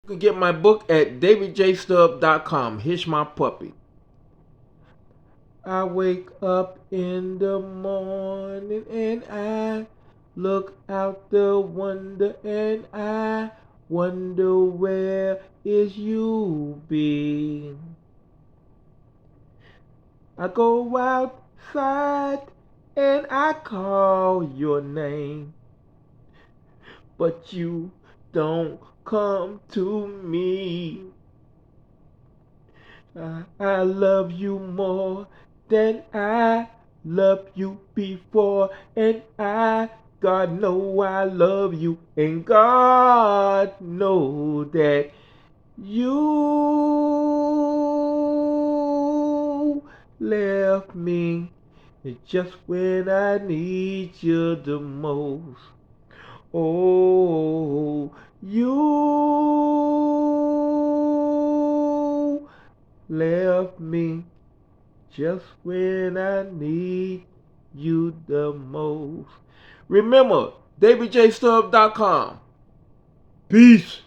You can get my book at davidjstub.com. HisMahPuppy. I wake up in the morning and I look out the window and I wonder where is you been. I go outside and I call your name, but you don't come to me. I love you more than I loved you before, and God know I love you, and God know that you left me just when I need you the most. Oh, you left me just when I need you the most. Remember, davidjstub.com. Peace.